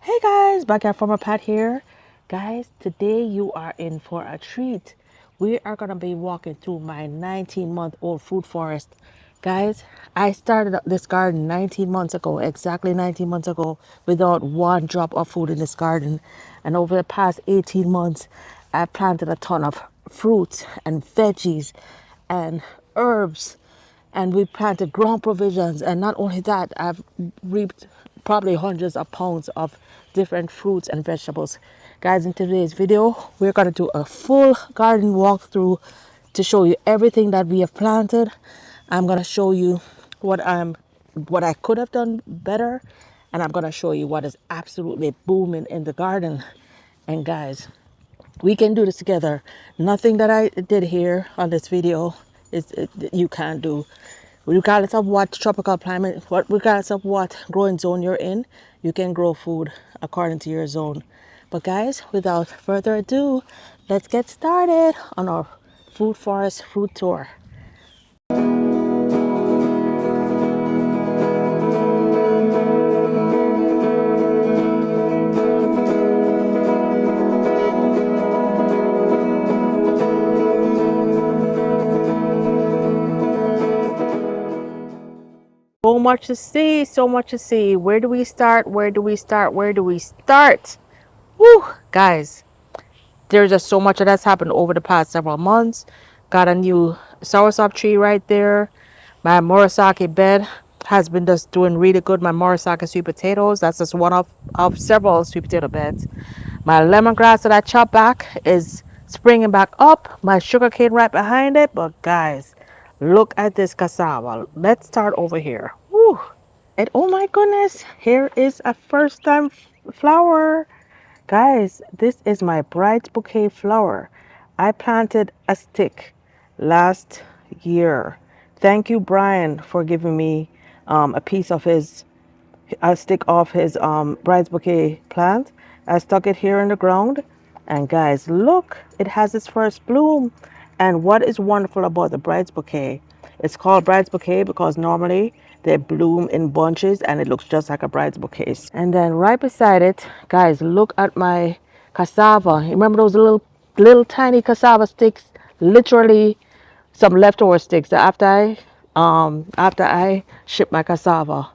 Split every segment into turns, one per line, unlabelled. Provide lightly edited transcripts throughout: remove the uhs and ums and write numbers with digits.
Hey guys, back at Farmer Pat here. Guys, today you are in for a treat. We are going to be walking through my 19-month-old fruit forest. Guys, I started this garden 19 months ago, exactly 19 months ago, without one drop of food in this garden. And over the past 18 months, I planted a ton of fruits and veggies and herbs, and we planted ground provisions. And not only that, I've reaped probably hundreds of pounds of different fruits and vegetables. Guys, in today's video we're going to do a full garden walkthrough to show you everything that we have planted. I'm going to show you what I could have done better, and I'm going to show you what is absolutely booming in the garden. And guys, we can do this together. Nothing that I did here on this video you can't do. Regardless of what tropical climate, regardless of what growing zone you're in, you can grow food according to your zone. But guys, without further ado, let's get started on our food forest fruit tour. So much to see, so much to see. Where do we start? Where do we start? Where do we start? Woo, guys, there's just so much that's happened over the past several months. Got a new soursop tree right there. My Murasaki bed has been just doing really good. My Murasaki sweet potatoes, that's just one of several sweet potato beds. My lemongrass that I chopped back is springing back up. My sugar cane right behind it. But guys, look at this cassava. Let's start over here. Woo. And oh my goodness, here is a first time flower. Guys, this is my bright bouquet flower. I planted a stick last year. Thank you, Brian, for giving me a stick of his bright bouquet plant. I stuck it here in the ground. And guys, look, it has its first bloom. And what is wonderful about the bright bouquet, it's called bright bouquet because normally they bloom in bunches and it looks just like a bride's bouquet. And then right beside it, guys, look at my cassava. Remember those little tiny cassava sticks? Literally some leftover sticks that after I ship my cassava.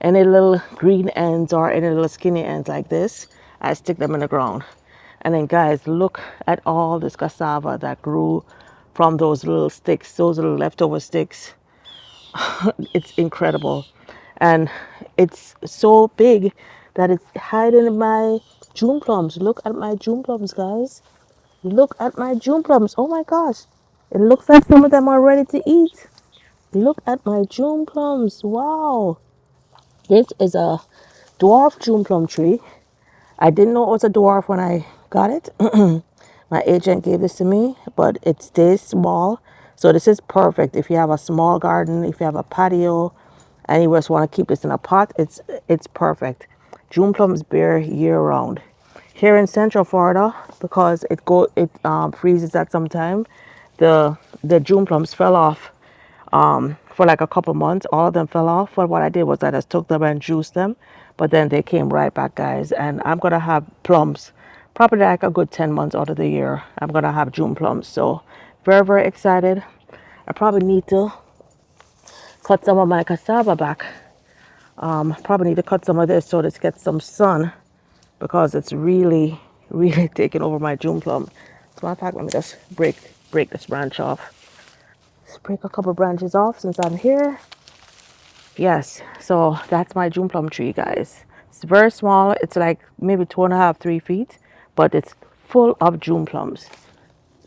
Any little green ends or any little skinny ends like this, I stick them in the ground. And then guys, look at all this cassava that grew from those little sticks, those little leftover sticks. It's incredible. And it's so big that it's hiding my June plums. Look at my June plums, guys. Look at my June plums. Oh my gosh. It looks like some of them are ready to eat. Look at my June plums. Wow. This is a dwarf June plum tree. I didn't know it was a dwarf when I got it. My agent gave this to me, but it stays small. So this is perfect if you have a small garden, if you have a patio, and you just want to keep this in a pot. It's perfect. June plums bear year round. Here in Central Florida, because it freezes at some time, the June plums fell off for like a couple months. All of them fell off. But what I did was I just took them and juiced them, but then they came right back, guys. And I'm gonna have plums probably like a good 10 months out of the year. I'm gonna have June plums, so very, very excited. I probably need to cut some of my cassava back. Probably need to cut some of this so this gets some sun, because it's really, really taking over my June plum. So matter of fact, let me just break this branch off. Let's break a couple branches off since I'm here. Yes, so that's my June plum tree, guys. It's very small. It's like maybe 2.5, 3 feet, but it's full of June plums.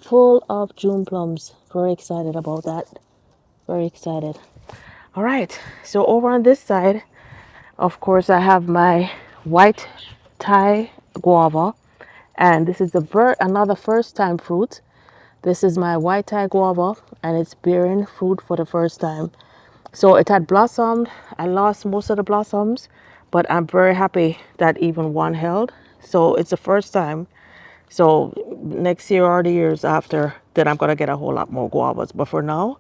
Full of June plums. Very excited about that. Very excited. All right, so over on this side, of course, I have my white Thai guava, and this is another first time fruit. This is my white Thai guava, and it's bearing fruit for the first time. So it had blossomed. I lost most of the blossoms, but I'm very happy that even one held. So it's the first time. So next year or the years after, then I'm going to get a whole lot more guavas. But for now,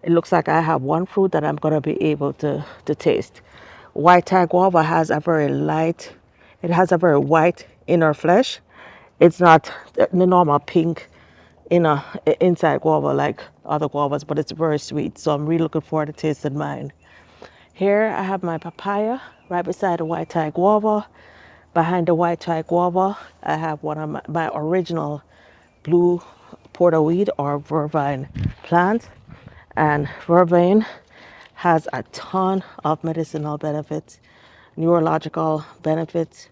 it looks like I have one fruit that I'm going to be able to taste. White Thai guava has a very light It has a very white inner flesh. It's not the normal pink inner inside guava like other guavas, but it's very sweet. So I'm really looking forward to tasting mine. Here I have my papaya right beside the white Thai guava. Behind the white Thai guava, I have one of my original blue porterweed or vervine plant. And vervain has a ton of medicinal benefits, neurological benefits,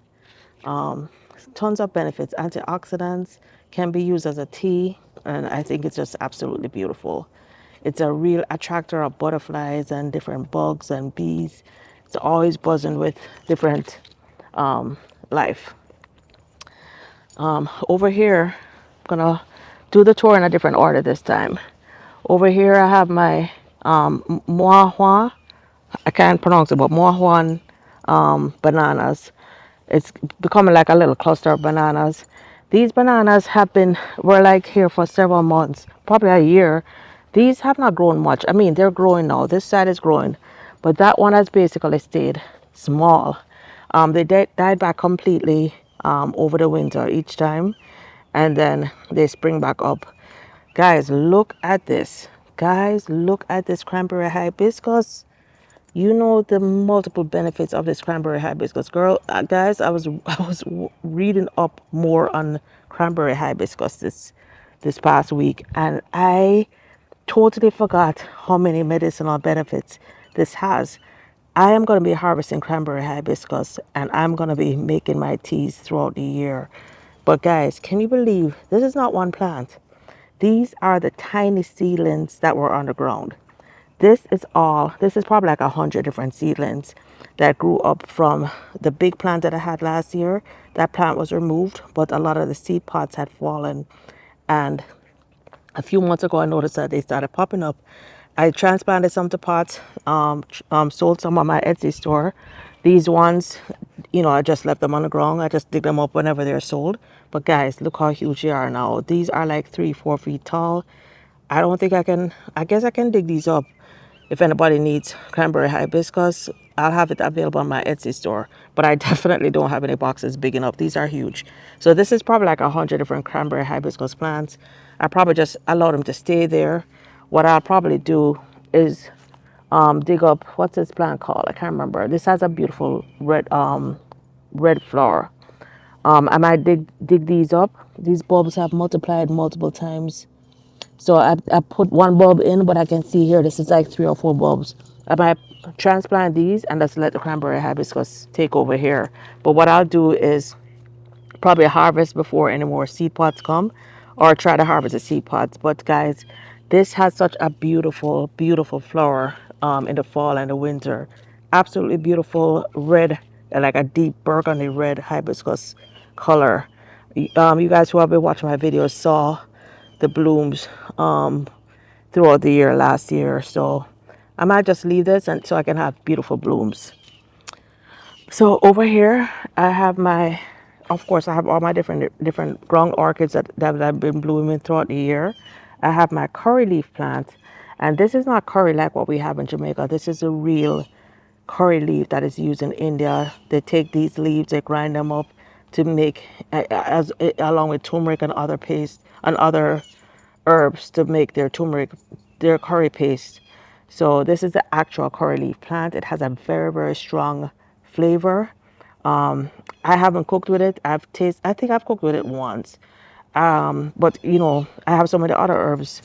um, tons of benefits. Antioxidants, can be used as a tea, and I think it's just absolutely beautiful. It's a real attractor of butterflies and different bugs and bees. It's always buzzing with different life. Over here, I'm gonna do the tour in a different order this time. Over here, I have my Muahua. I can't pronounce it, but Muahuan bananas. It's becoming like a little cluster of bananas. These bananas were like here for several months, probably a year. These have not grown much. I mean, they're growing now. This side is growing, but that one has basically stayed small. They died back completely over the winter each time, and then they spring back up. Guys, look at this. Guys, look at this cranberry hibiscus. You know the multiple benefits of this cranberry hibiscus, girl. Guys, I was reading up more on cranberry hibiscus this past week, and I totally forgot how many medicinal benefits this has. I am going to be harvesting cranberry hibiscus, and I'm going to be making my teas throughout the year. But guys, can you believe this is not one plant? These are the tiny seedlings that were on the ground. This is probably like 100 different seedlings that grew up from the big plant that I had last year. That plant was removed, but a lot of the seed pods had fallen. And a few months ago, I noticed that they started popping up. I transplanted some to pots, sold some on my Etsy store. These ones, I just left them on the ground. I just dig them up whenever they're sold. But guys, look how huge they are now. These are like 3, 4 feet tall. I guess I can dig these up. If anybody needs cranberry hibiscus, I'll have it available on my Etsy store. But I definitely don't have any boxes big enough. These are huge. So this is probably like 100 different cranberry hibiscus plants. I probably just allow them to stay there. What I'll probably do is dig up, what's this plant called? I can't remember. This has a beautiful red flower. I might dig these up. These bulbs have multiplied multiple times. So I put one bulb in, but I can see here, this is like 3 or 4 bulbs. I might transplant these and just let the cranberry hibiscus take over here. But what I'll do is probably harvest before any more seed pods come, or try to harvest the seed pods. But guys, this has such a beautiful, beautiful flower in the fall and the winter. Absolutely beautiful red, like a deep burgundy red hibiscus color. You guys who have been watching my videos saw the blooms throughout the year last year. So I might just leave this and so I can have beautiful blooms. So over here I have of course I have all my different ground orchids that have been blooming throughout the year. I have my curry leaf plant, and this is not curry like what we have in Jamaica. This is a real curry leaf that is used in India. They take these leaves, they grind them up to make along with turmeric and other paste and other herbs to make their curry paste. So this is the actual curry leaf plant. It has a very, very strong flavor. I haven't cooked with it. I think I've cooked with it once. But I have some of the other herbs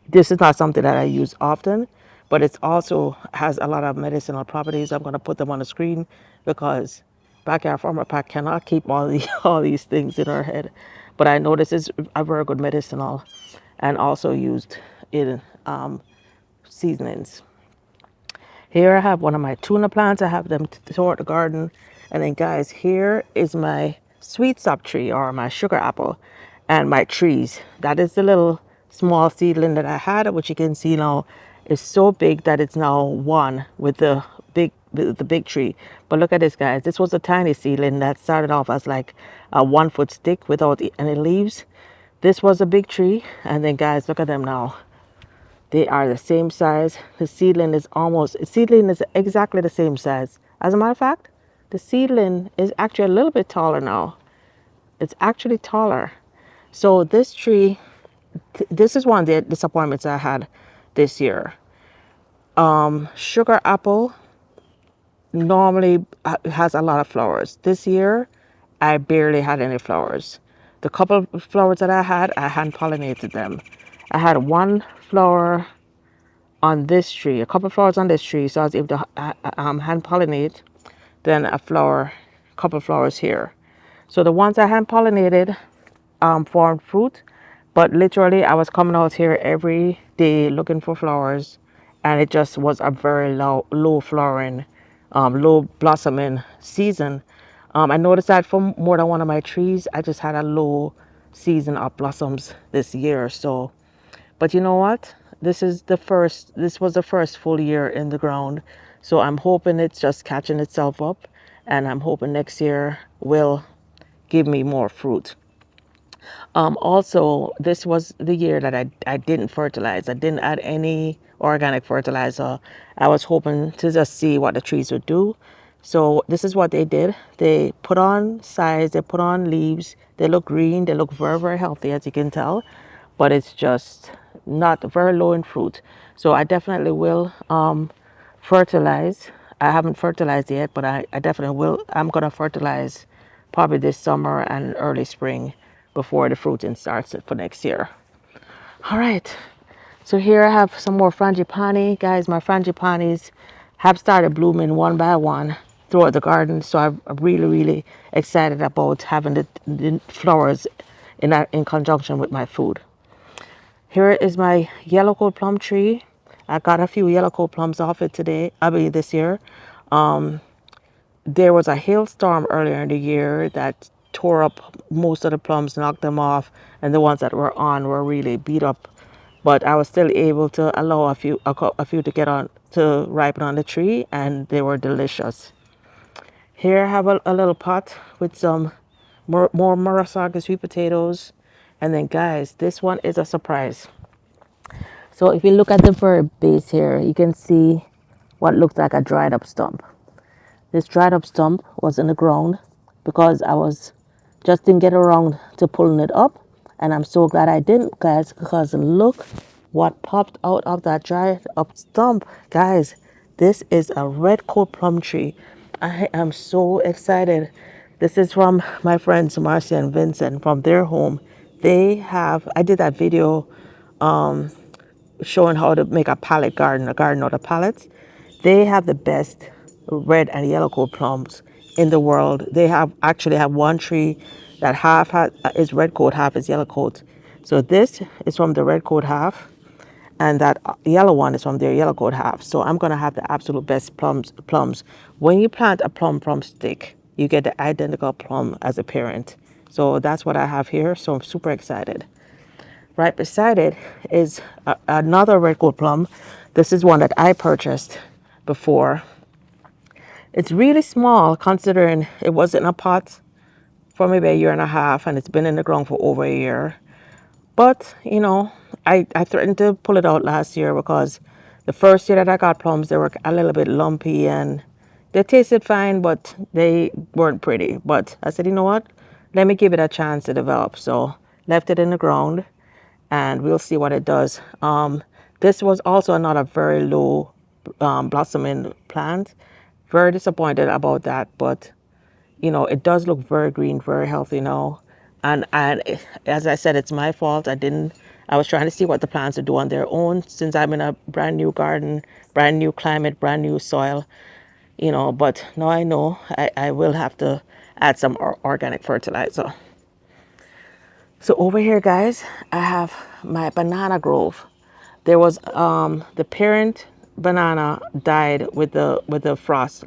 this is not something that I use often, but it also has a lot of medicinal properties. I'm going to put them on the screen because Backyard Farmer Pack cannot keep all these things in our head. But I know this is a very good medicinal and also used in seasonings. Here I have one of my tuna plants. I have them throughout the garden. And then guys, here is my sweet stop tree or my sugar apple and my trees. That is the little small seedling that I had, which you can see now is so big that it's now one with the big tree. But look at this, guys. This was a tiny seedling that started off as like a 1-foot stick without any leaves. This was a big tree, and then guys, look at them now. They are the same size. The seedling is exactly the same size. As a matter of fact, the seedling is actually a little bit taller now. It's actually taller. So this tree, this is one of the disappointments I had this year. Sugar apple normally has a lot of flowers. This year, I barely had any flowers. The couple of flowers that I hand pollinated them. I had one flower on this tree, a couple of flowers on this tree, so I was able to hand pollinate. Then a flower, couple of flowers here. So the ones I hand pollinated formed fruit, but literally I was coming out here every day looking for flowers, and it just was a very low flowering, low blossoming season. I noticed that for more than one of my trees, I just had a low season of blossoms this year. So, but you know what? This was the first full year in the ground. So I'm hoping it's just catching itself up, and I'm hoping next year will give me more fruit. Also, this was the year that I didn't fertilize. I didn't add any organic fertilizer. I was hoping to just see what the trees would do. So this is what they did. They put on sides, they put on leaves. They look green. They look very, very healthy, as you can tell. But it's just not very low in fruit. So I definitely will fertilize. I haven't fertilized yet, but I definitely will. I'm going to fertilize probably this summer and early spring before the fruiting starts for next year. All right. So here I have some more frangipani. Guys, my frangipanis have started blooming one by one throughout the garden. So I'm really, really excited about having the flowers in conjunction with my food. Here is my yellow coat plum tree. I got a few yellow coat plums off it this year. There was a hailstorm earlier in the year that tore up most of the plums, knocked them off, and the ones that were on were really beat up. But I was still able to allow a few to get on to ripen on the tree, and they were delicious. Here I have a little pot with some more Murasaki sweet potatoes, and then guys, this one is a surprise. So if you look at the very base here, you can see what looks like a dried up stump. This dried up stump was in the ground because I was just didn't get around to pulling it up, and I'm so glad I didn't, guys, because look what popped out of that dried up stump. Guys, this is a red coat plum tree. I am so excited. This is from my friends Marcia and Vincent from their home. I did that video showing how to make a garden out of pallets. They have the best red and yellow coat plums in the world. They actually have one tree that half is red coat, half is yellow coat. So this is from the red coat half, and that yellow one is from their yellow coat half. So I'm gonna have the absolute best plums. When you plant a plum from stick, you get the identical plum as a parent. So that's what I have here. So I'm super excited. Right beside it is another red gold plum. This is one that I purchased before. It's really small considering it was in a pot for maybe a year and a half, and it's been in the ground for over a year. But, you know, I threatened to pull it out last year because the first year that I got plums, they were a little bit lumpy and they tasted fine, but they weren't pretty. But I said, you know what? Let me give it a chance to develop. So left it in the ground, and we'll see what it does. This was also another very low blossoming plant. Very disappointed about that, but you know, it does look very green, very healthy now. And as I said, it's my fault. I was trying to see what the plants would do on their own since I'm in a brand new garden, brand new climate, brand new soil, you know, but now I know I will have to add some organic fertilizer. So over here, guys, I have my banana grove. There was the parent banana died with the frost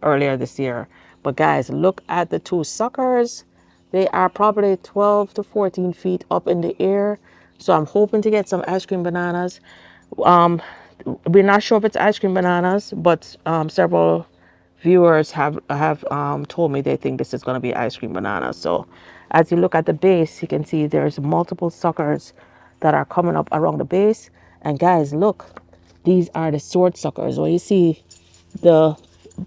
earlier this year. But guys, look at the two suckers. They are probably 12 to 14 feet up in the air. So I'm hoping to get some ice cream bananas. We're not sure if it's ice cream bananas, but several viewers have told me they think this is going to be ice cream bananas. So as you look at the base, you can see there's multiple suckers that are coming up around the base. And guys, look, these are the sword suckers. When you see the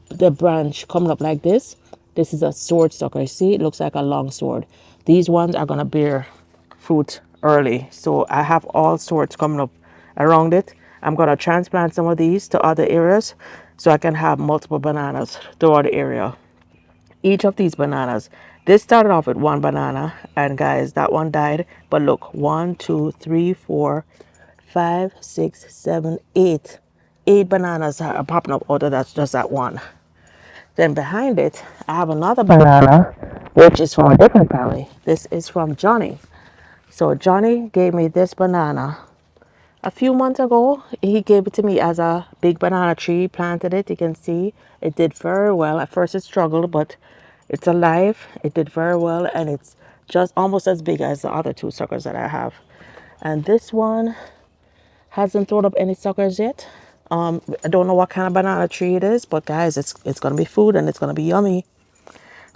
the branch coming up like this. This is a sword sucker. You see, it looks like a long sword. These ones are gonna bear fruit early. So I have all sorts coming up around it. I'm gonna transplant some of these to other areas so I can have multiple bananas throughout the area. Each of these bananas, this started off with one banana, and guys, that one died. But look, 8 bananas are popping up out of that, just that one. Then behind it, I have another banana, which is from a different family. This is from Johnny. So Johnny gave me this banana a few months ago. He gave it to me as a big banana tree, planted it. You can see it did very well. At first it struggled, but it's alive. It did very well, and it's just almost as big as the other 2 suckers that I have. And this one hasn't thrown up any suckers yet. I don't know what kind of banana tree it is, but guys, it's gonna be food and it's gonna be yummy.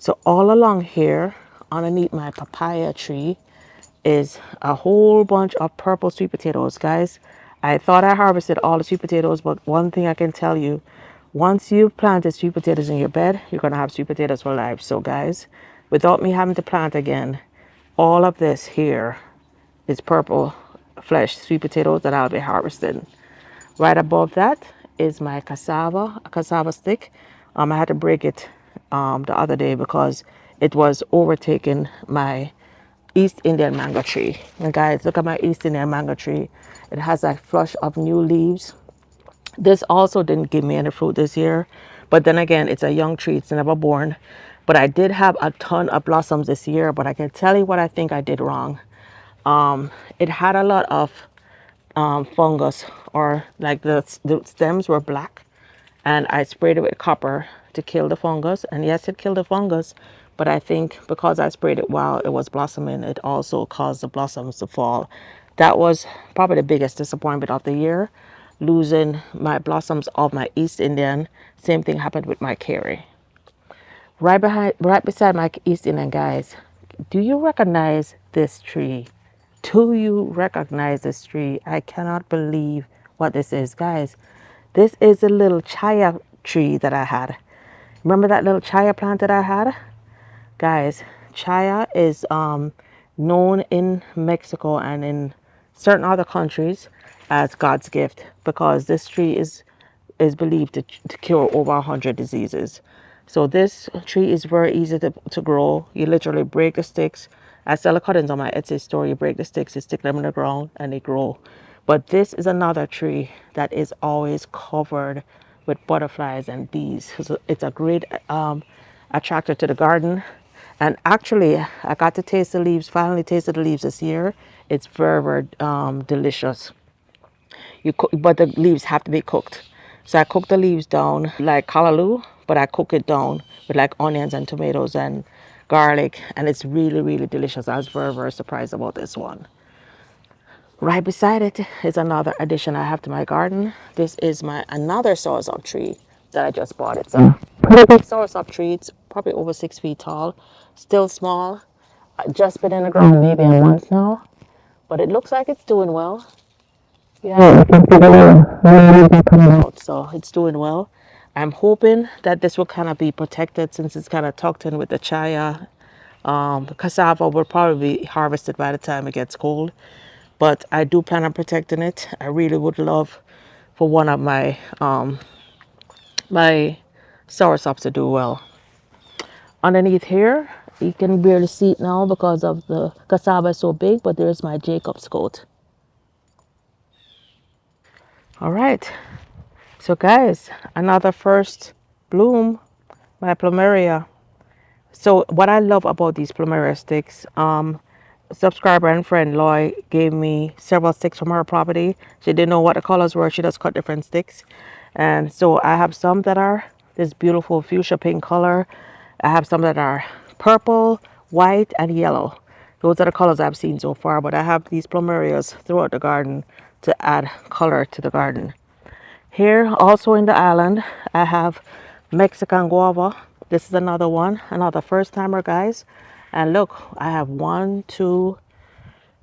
So all along here, underneath my papaya tree, is a whole bunch of purple sweet potatoes, guys. I thought I harvested all the sweet potatoes, but one thing I can tell you, once you've planted sweet potatoes in your bed, you're gonna have sweet potatoes for life. So guys, without me having to plant again, all of this here is purple flesh sweet potatoes that I'll be harvesting. Right above that is my cassava, a cassava stick. I had to break it the other day because it was overtaking my East Indian mango tree. And guys, look at my East Indian mango tree. It has a flush of new leaves. This also didn't give me any fruit this year, but then again, it's a young tree, it's never born. But I did have a ton of blossoms this year, but I can tell you what I think I did wrong. It had a lot of fungus, or like the stems were black, and I sprayed it with copper to kill the fungus, and yes, it killed the fungus, but I think because I sprayed it while it was blossoming, it also caused the blossoms to fall. That was probably the biggest disappointment of the year, losing my blossoms of my East Indian. Same thing happened with my Carrie. Right beside my East Indian, guys, do you recognize this tree? Do you recognize this tree? I cannot believe what this is, guys. This is a little chaya tree that I had. Remember that little chaya plant that I had? Guys, chaya is known in Mexico and in certain other countries as God's gift, because this tree is believed to cure over 100 diseases. So this tree is very easy to grow. You literally break the sticks. I sell the cuttings on my Etsy store. You break the sticks, you stick them in the ground, and they grow. But this is another tree that is always covered with butterflies and bees. So it's a great attractor to the garden. And actually, I got to taste the leaves, finally tasted the leaves this year. It's very, very delicious. But the leaves have to be cooked. So I cook the leaves down like callaloo, but I cook it down with like onions and tomatoes and garlic, and it's really, really delicious. I was very, very surprised about this one. Right beside it is another addition I have to my garden. This is my another soursop tree that I just bought. It's a pretty big soursop tree. It's probably over 6 feet tall. Still small. Just been in the ground maybe a month now, but it looks like it's doing well. Yeah, I can see the little leaves are coming out, so it's doing well. I'm hoping that this will kind of be protected since it's kind of tucked in with the chaya. Cassava will probably be harvested by the time it gets cold, but I do plan on protecting it. I really would love for one of my my soursops to do well. Underneath here, you can barely see it now because of the cassava is so big, but there's my Jacob's goat. All right, so guys, another first bloom, my plumeria. So what I love about these plumeria sticks, subscriber and friend Loy gave me several sticks from her property. She didn't know what the colors were. She just cut different sticks. And so I have some that are this beautiful fuchsia pink color. I have some that are purple, white, and yellow. Those are the colors I've seen so far, but I have these plumerias throughout the garden to add color to the garden. Here, also in the island, I have Mexican guava. This is another one, another first timer, guys. And look, I have 1, 2,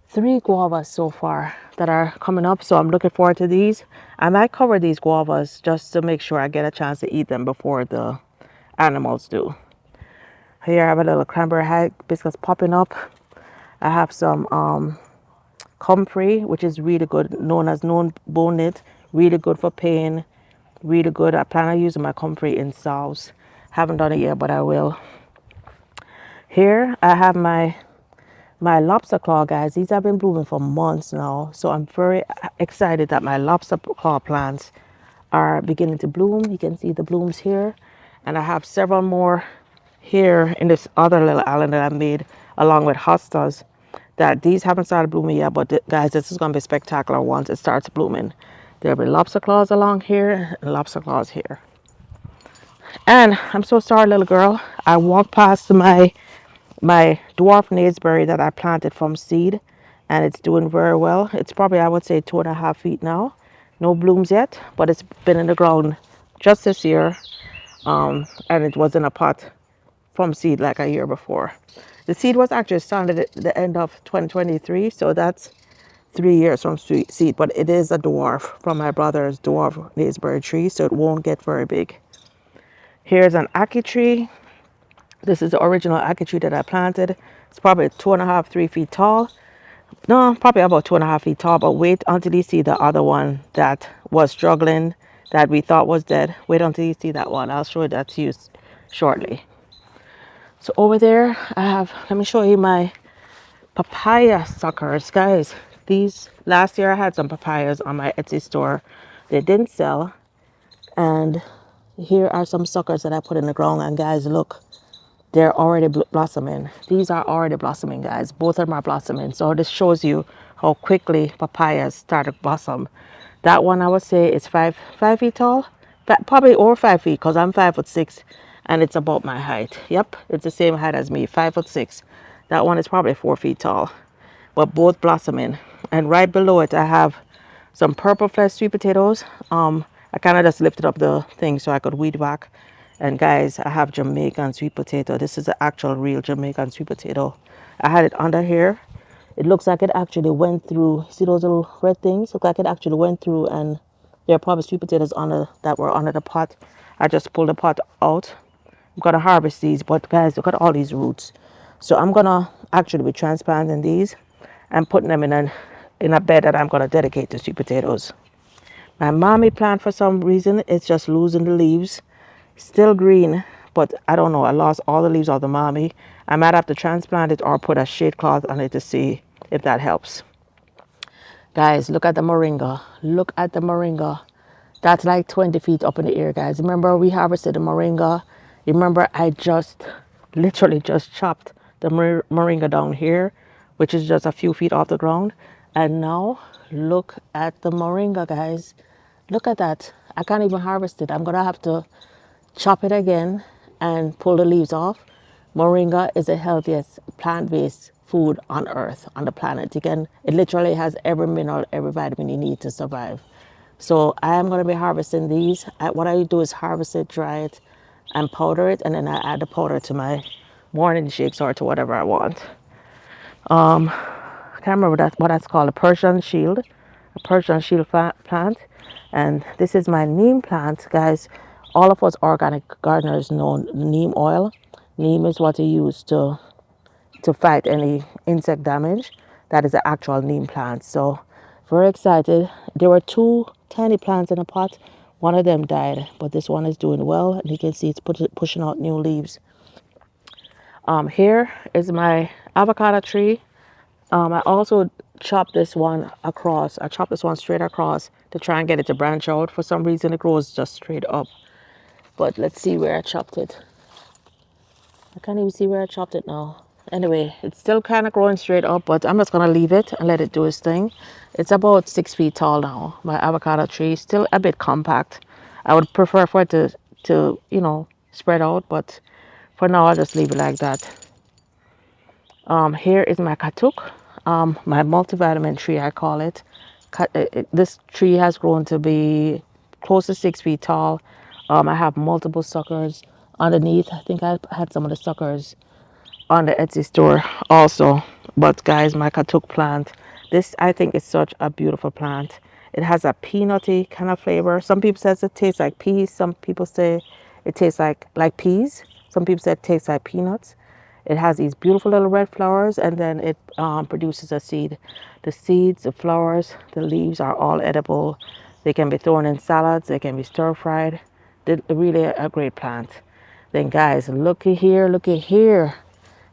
3 guavas so far that are coming up, so I'm looking forward to these. I might cover these guavas just to make sure I get a chance to eat them before the animals do. Here I have a little cranberry hibiscus popping up. I have some comfrey, which is really good, known as known bone knit, really good for pain, really good. I plan on using my comfrey in salves. Haven't done it yet, but I will. Here I have my lobster claw, guys. These have been blooming for months now, so I'm very excited that my lobster claw plants are beginning to bloom. You can see the blooms here, and I have several more here in this other little island that I made along with hostas. That these haven't started blooming yet, but guys, this is going to be spectacular once it starts blooming. There'll be lobster claws along here and lobster claws here. And I'm so sorry, little girl. I walked past my dwarf Naseberry that I planted from seed, and it's doing very well. It's probably, I would say, 2.5 feet now. No blooms yet, but it's been in the ground just this year, and it was in a pot from seed like a year before. The seed was actually started at the end of 2023, so that's 3 years from seed, but it is a dwarf from my brother's dwarf Naseberry tree, so it won't get very big. Here's an acre tree. This is the original acre tree that I planted. It's probably 2.5, 3 feet tall. No, probably about 2.5 feet tall, but wait until you see the other one that was struggling, that we thought was dead. Wait until you see that one. I'll show that to you shortly. So over there, I have, let me show you my papaya suckers, guys. These, last year I had some papayas on my Etsy store. They didn't sell. And here are some suckers that I put in the ground. And guys, look, they're already blossoming. These are already blossoming, guys. Both of them are blossoming. So this shows you how quickly papayas start to blossom. That one I would say is five feet tall. Probably over 5 feet, because I'm 5'6", and it's about my height. Yep, it's the same height as me, 5'6". That one is probably 4 feet tall, but both blossoming. And right below it, I have some purple flesh sweet potatoes. I kind of just lifted up the thing so I could weed whack. And guys, I have Jamaican sweet potato. This is the actual real Jamaican sweet potato. I had it under here. It looks like it actually went through. See those little red things? Look like it actually went through, and there are probably sweet potatoes that were under the pot. I just pulled the pot out. I'm gonna harvest these, but guys, look at all these roots. So I'm gonna actually be transplanting these and putting them in a bed that I'm gonna dedicate to sweet potatoes. My mamey plant, for some reason, it's just losing the leaves. Still green, but I don't know. I lost all the leaves of the mamey. I might have to transplant it or put a shade cloth on it to see if that helps. Guys, look at the moringa. Look at the moringa. That's like 20 feet up in the air, guys. Remember, we harvested the moringa. Remember, I literally just chopped the moringa down here, which is just a few feet off the ground. And now, look at the moringa, guys. Look at that. I can't even harvest it. I'm going to have to chop it again and pull the leaves off. Moringa is the healthiest plant-based food on earth, on the planet. It literally has every mineral, every vitamin you need to survive. So I am going to be harvesting these. What I do is harvest it, dry it, and powder it, and then I add the powder to my morning shakes or to whatever I want. I can't remember what that's called, a Persian shield plant. And this is my neem plant, guys. All of us organic gardeners know neem oil. Neem is what you use to fight any insect damage. That is the actual neem plant. So very excited. There were 2 tiny plants in a pot. One of them died, but this one is doing well, and you can see it's pushing out new leaves. Here is my avocado tree. I also chopped this one across. I chopped this one straight across to try and get it to branch out. For some reason, it grows just straight up. But let's see where I chopped it. I can't even see where I chopped it now. Anyway, it's still kind of growing straight up, but I'm just going to leave it and let it do its thing. It's about 6 feet tall now. My avocado tree, still a bit compact. I would prefer for it to spread out, but for now, I'll just leave it like that. Here is my Katuk, my multivitamin tree, I call it. This tree has grown to be close to 6 feet tall. I have multiple suckers underneath. I think I had some of the suckers on the Etsy store also. But guys, my Katuk plant, this I think is such a beautiful plant. It has a peanutty kind of flavor. Some people says it tastes like peas. Some people say it tastes like peas. Some people say it tastes like peanuts. It has these beautiful little red flowers, and then it produces a seed. The seeds, the flowers, the leaves are all edible. They can be thrown in salads. They can be stir fried. They're really a great plant. Then guys, looky here, looky here.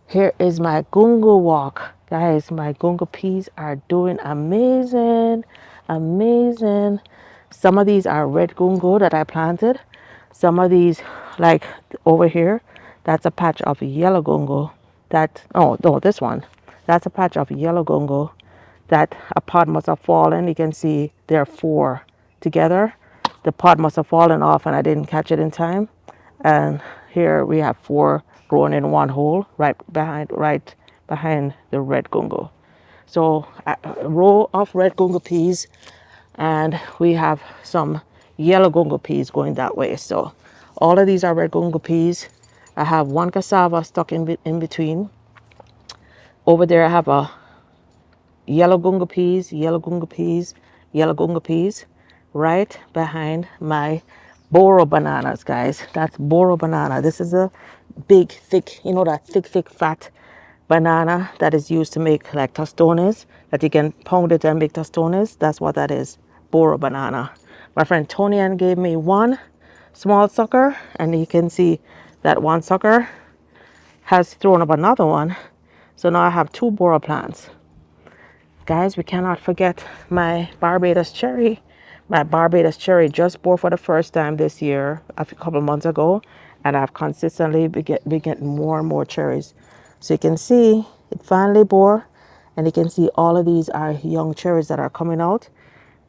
Here is my gungo walk. Guys, my gungo peas are doing amazing. Amazing. Some of these are red gungo that I planted. Some of these, like over here, that's a patch of yellow gungo. That, oh, no, this one. That's a patch of yellow gungo that a pod must have fallen. You can see there are four together. The pod must have fallen off and I didn't catch it in time. And here we have four growing in one hole right behind the red gungo. So a row of red gungo peas, and we have some yellow gungo peas going that way. So all of these are red gungo peas. I have one cassava stuck in between. Over there I have a yellow gungo peas, yellow gungo peas, yellow gungo peas, right behind my Boro bananas, guys. That's Boro banana. This is a big, thick, you know, that thick, fat banana that is used to make like tostones, that you can pound it and make tostones. That's what that is, Boro banana. My friend Tonian gave me one small sucker, and you can see that one sucker has thrown up another one. So now I have two Boro plants. Guys, we cannot forget my Barbados cherry. My Barbados cherry just bore for the first time this year, a couple of months ago, and I've consistently been getting more and more cherries. So you can see it finally bore, and you can see all of these are young cherries that are coming out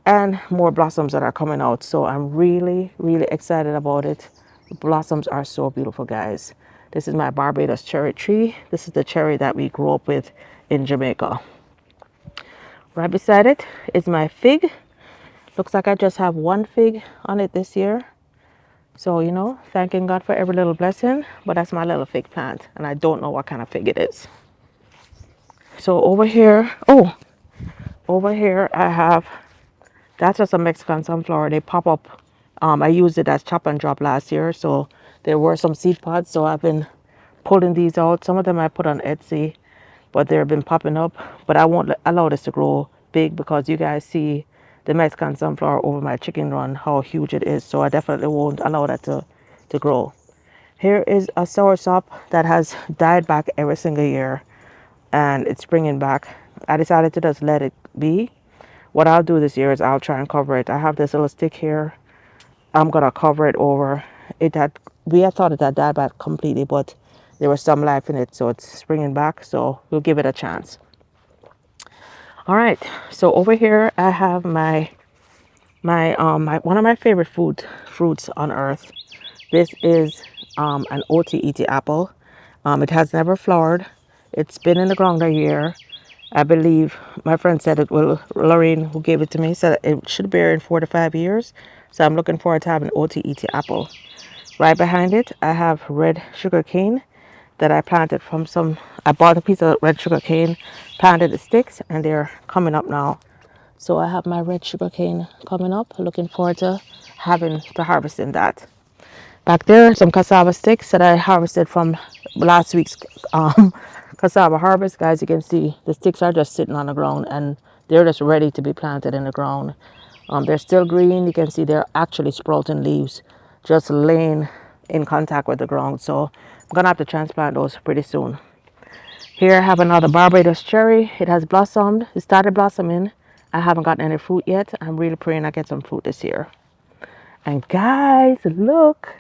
and more blossoms that are coming out. So I'm really, really excited about it. The blossoms are so beautiful, guys. This is my Barbados cherry tree. This is the cherry that we grew up with in Jamaica. Right beside it is my fig. Looks like I just have one fig on it this year. So, you know, thanking God for every little blessing. But that's my little fig plant, and I don't know what kind of fig it is. So over here, over here I have, that's just a Mexican sunflower. They pop up. I used it as chop and drop last year. So there were some seed pods. So I've been pulling these out. Some of them I put on Etsy, but they've been popping up. But I won't allow this to grow big because you guys see the Mexican sunflower over my chicken run, how huge it is. So I definitely won't allow that to grow. Here is a soursop that has died back every single year, and it's springing back. I decided to just let it be. What I'll do this year is I'll try and cover it. I have this little stick here. I'm gonna cover it over. We had thought it had died back completely, but there was some life in it, so it's springing back. So we'll give it a chance. All right. So over here I have my one of my favorite fruits on earth. This is an OTET apple. It has never flowered. It's been in the ground a year. I believe my friend said it will. Lorraine, who gave it to me, said it should bear in 4 to 5 years. So I'm looking forward to having OTET apple. Right behind it, I have red sugar cane that I planted from some. I bought a piece of red sugar cane, planted the sticks, and they're coming up now. So I have my red sugar cane coming up. Looking forward to harvesting that. Back there, some cassava sticks that I harvested from last week's cassava harvest. Guys, you can see the sticks are just sitting on the ground and they're just ready to be planted in the ground. They're still green. You can see they're actually sprouting leaves just laying in contact with the ground. So I'm going to have to transplant those pretty soon. Here I have another Barbados cherry. It has blossomed. It started blossoming. I haven't gotten any fruit yet. I'm really praying I get some fruit this year. And guys, look.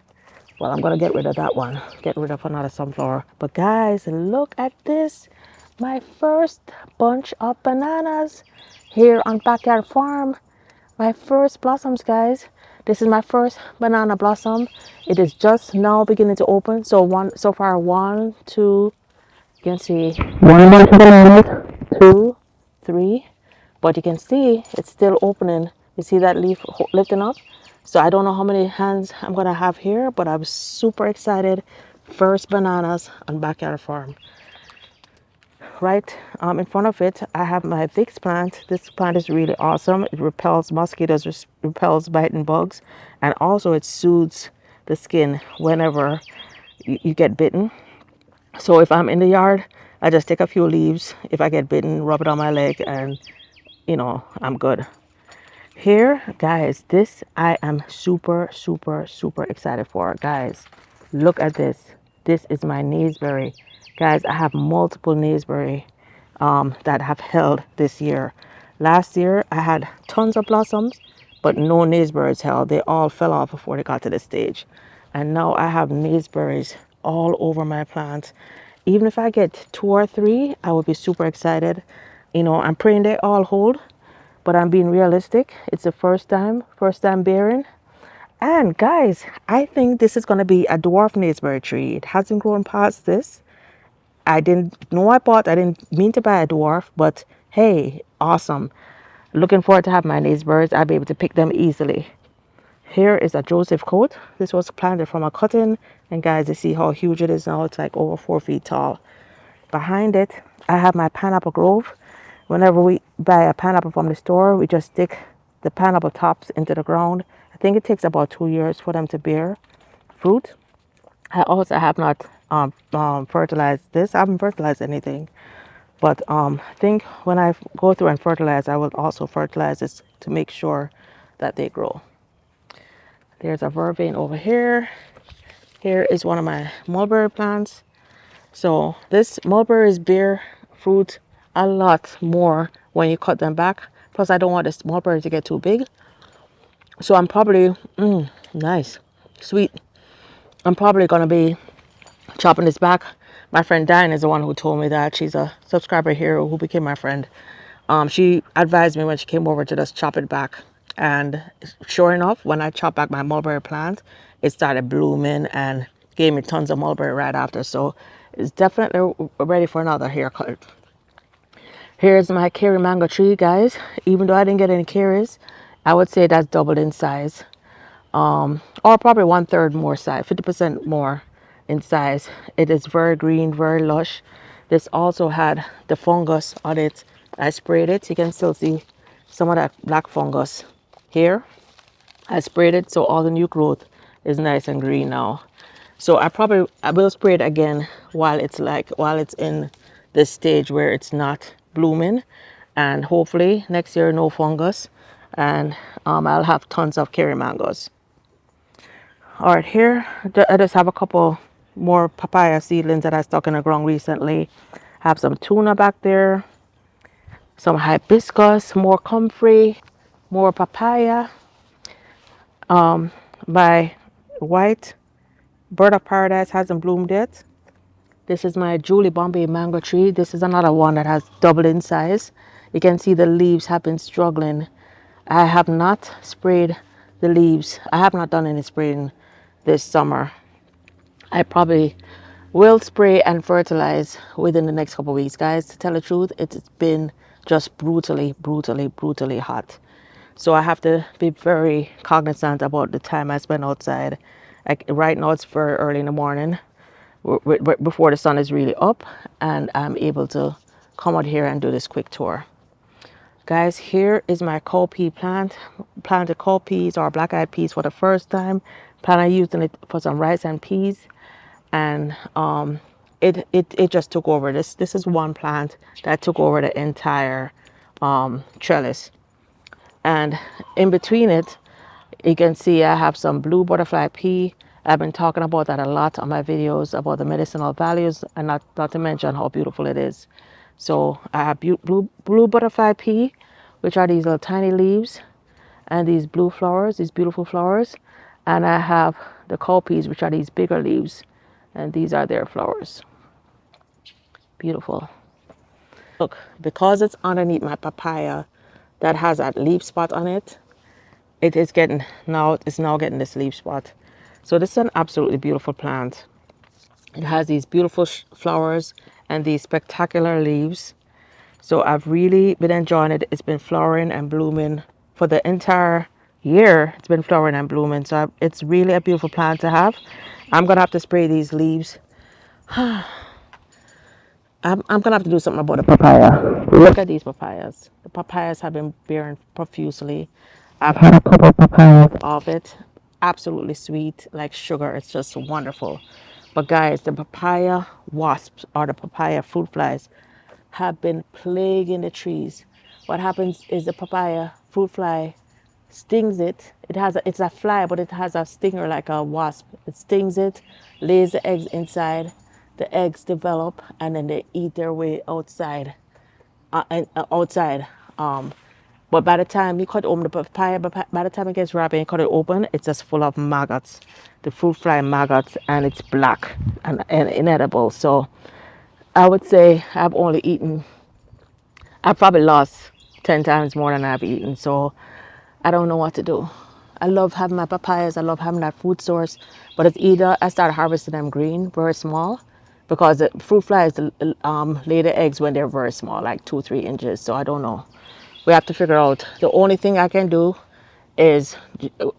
Well, I'm going to get rid of that one. Get rid of another sunflower. But guys, look at this. My first bunch of bananas here on Backyard Farm. My first blossoms, guys. This is my first banana blossom. It is just now beginning to open. So far, 1, 2, you can see 1 bunch of bananas, 2, 3. But you can see it's still opening. You see that leaf lifting up? So I don't know how many hands I'm going to have here, but I'm super excited. First bananas on Backyard Farm. right in front of it, I have my Vicks plant. This plant is really awesome. It repels mosquitoes, repels biting bugs, and also it soothes the skin whenever you get bitten. So if I'm in the yard, I just take a few leaves. If I get bitten, rub it on my leg, and I'm good. Here, guys, this I am super, super, super excited for. Guys, look at this. This is my Naseberry. Guys, I have multiple Naseberry that have held this year. Last year, I had tons of blossoms, but no Naseberries held. They all fell off before they got to this stage. And now I have Naseberries all over my plant. Even if I get 2 or 3, I would be super excited. I'm praying they all hold, but I'm being realistic. It's the first time bearing. And guys, I think this is going to be a dwarf Naseberry tree. It hasn't grown past this. I didn't know I didn't mean to buy a dwarf, but hey, awesome. Looking forward to have my Naseberries. I'll be able to pick them easily. Here is a Joseph coat. This was planted from a cutting, and guys, you see how huge it is now. It's like over 4 feet tall. Behind it, I have my pineapple grove. Whenever we buy a pineapple from the store, we just stick the pineapple tops into the ground. I think it takes about 2 years for them to bear fruit. I also have not fertilized this. I haven't fertilized anything. But I think when I go through and fertilize, I will also fertilize this to make sure that they grow. There's a vervain over here. Here is one of my mulberry plants. So this mulberries bear fruit a lot more when you cut them back. Plus, I don't want this mulberry to get too big. So I'm probably, nice, sweet. I'm probably going to be chopping this back. My friend Diane is the one who told me that. She's a subscriber here who became my friend. She advised me when she came over to just chop it back. And sure enough, when I chopped back my mulberry plant, it started blooming and gave me tons of mulberry right after. So it's definitely ready for another haircut. Here's my cherry mango tree, guys. Even though I didn't get any cherries, I would say that's doubled in size. Or probably 1/3 more size, 50% more in size. It is very green, very lush. This also had the fungus on it. I sprayed it. You can still see some of that black fungus here. I sprayed it, so all the new growth is nice and green now. So I will spray it again while it's in this stage where it's not blooming, and hopefully next year no fungus, and I'll have tons of cherry mangoes. All right, here I just have a couple more papaya seedlings that I stuck in the ground recently. Have some tuna back there, some hibiscus, more comfrey, more papaya. My white bird of paradise hasn't bloomed yet. This is my Julie Bombay mango tree. This is another one that has doubled in size. You can see the leaves have been struggling. I have not sprayed the leaves. I have not done any spraying this summer. I probably will spray and fertilize within the next couple of weeks, guys. To tell the truth, it's been just brutally, brutally, brutally hot. So I have to be very cognizant about the time I spend outside. Like right now, it's very early in the morning, before the sun is really up, and I'm able to come out here and do this quick tour. Guys, here is my cowpea plant. Planted cowpeas or black-eyed peas for the first time. Plan on using it for some rice and peas, and it just took over. This is one plant that took over the entire trellis. And in between it, you can see I have some blue butterfly pea. I've been talking about that a lot on my videos about the medicinal values, and not to mention how beautiful it is. So I have blue butterfly pea, which are these little tiny leaves, and these blue flowers, these beautiful flowers. And I have the cowpeas, which are these bigger leaves, and these are their flowers. Beautiful. Look, because it's underneath my papaya that has that leaf spot on it, it's now getting this leaf spot. So this is an absolutely beautiful plant. It has these beautiful flowers and these spectacular leaves. So I've really been enjoying it. It's been flowering and blooming for the entire year. It's been flowering and blooming. So it's really a beautiful plant to have. I'm gonna have to spray these leaves I'm gonna have to do something about the papaya. Look at these papayas. The papayas have been bearing profusely. I've had a couple of papayas of it. Absolutely sweet, like sugar. It's just wonderful. But guys, the papaya wasps or the papaya fruit flies have been plaguing the trees. What happens is the papaya fruit fly stings it. It's a fly, but it has a stinger like a wasp. It stings it, lays the eggs inside. The eggs develop, and then they eat their way outside. Outside. But by the time you cut open the papaya, by the time it gets ripe and you cut it open, it's just full of maggots, the fruit fly maggots, and it's black and inedible. So I would say I've probably lost 10 times more than I've eaten. So I don't know what to do. I love having my papayas. I love having that food source. But it's either I start harvesting them green, very small, because the fruit flies lay the eggs when they're very small, like 2, 3 inches. So I don't know. We have to figure out. The only thing I can do is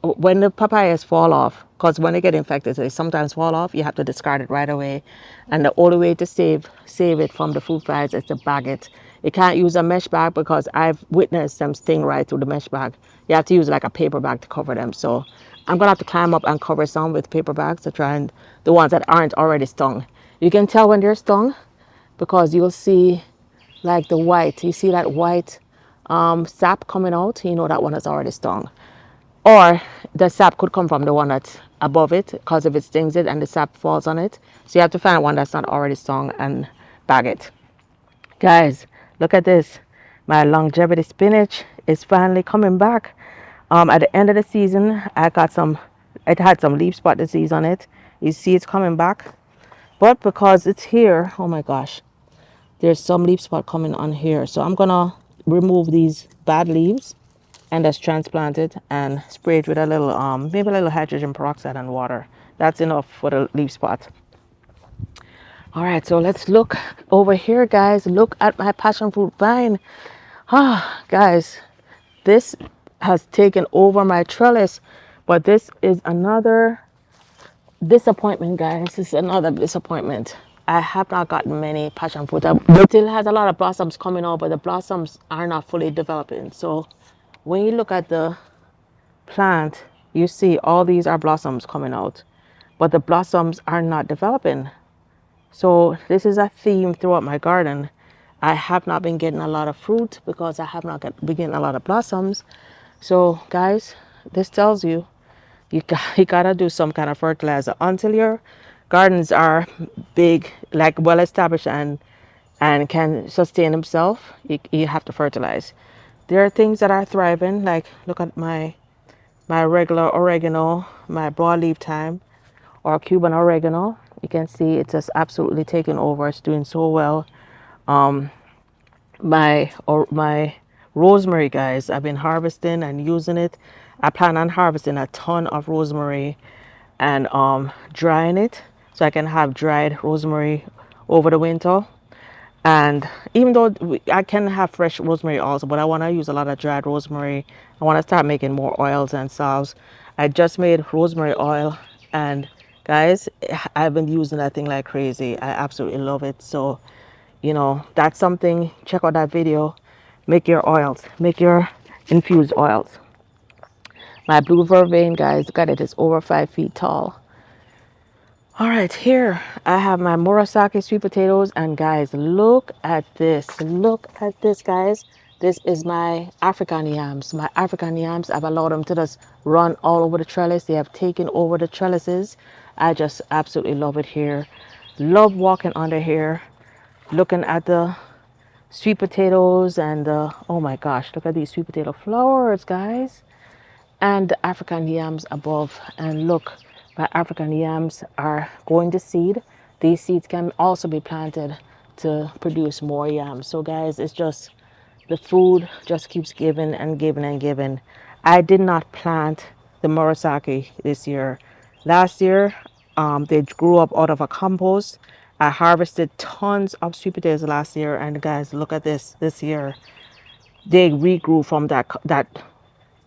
when the papayas fall off, because when they get infected, they sometimes fall off. You have to discard it right away, and the only way to save it from the fruit flies is to bag it. You can't use a mesh bag because I've witnessed them sting right through the mesh bag. You have to use like a paper bag to cover them. So I'm gonna have to climb up and cover some with paper bags to try and the ones that aren't already stung. You can tell when they're stung because you'll see like the white. You see that white sap coming out. You know that one is already stung. Or the sap could come from the one that's above it because if it stings it and the sap falls on it. So you have to find one that's not already stung and bag it. Guys, look at this. My longevity spinach is finally coming back. At the end of the season, it had some leaf spot disease on it. You see it's coming back. But because it's here, oh my gosh, there's some leaf spot coming on here. So I'm gonna remove these bad leaves and just transplant it and spray it with a little maybe a little hydrogen peroxide and water. That's enough for the leaf spot. All right, so let's look over here, guys. Look at my passion fruit vine. Guys, this has taken over my trellis, but this is another disappointment, guys. This is another disappointment. I have not gotten many passion fruit. It still has a lot of blossoms coming out, but the blossoms are not fully developing. So when you look at the plant, you see all these are blossoms coming out, but the blossoms are not developing. So this is a theme throughout my garden. I have not been getting a lot of fruit because I have not been getting a lot of blossoms. So guys, this tells you you gotta do some kind of fertilizer until your gardens are big, like well established and can sustain themselves. You have to fertilize. There are things that are thriving, like look at my regular oregano, my broadleaf thyme or Cuban oregano. You can see it's just absolutely taken over. It's doing so well. My rosemary, guys, I've been harvesting and using it. I plan on harvesting a ton of rosemary and drying it so I can have dried rosemary over the winter. And even though I can have fresh rosemary also, but I want to use a lot of dried rosemary. I want to start making more oils and salves. I just made rosemary oil, and guys, I've been using that thing like crazy. I absolutely love it. So, that's something. Check out that video. Make your oils. Make your infused oils. My blue vervain, guys, look at it. It's over 5 feet tall. All right, here I have my Murasaki sweet potatoes, and guys, look at this. Look at this, guys. This is my African yams. My African yams, I've allowed them to just run all over the trellis. They have taken over the trellises. I just absolutely love it here. Love walking under here, looking at the sweet potatoes and oh my gosh, look at these sweet potato flowers, guys. And the African yams above. And look, my African yams are going to seed. These seeds can also be planted to produce more yams. So guys, it's just the food just keeps giving and giving and giving. I did not plant the Murasaki this year. Last year, they grew up out of a compost. I harvested tons of sweet potatoes last year, and guys, look at this. This year, they regrew from that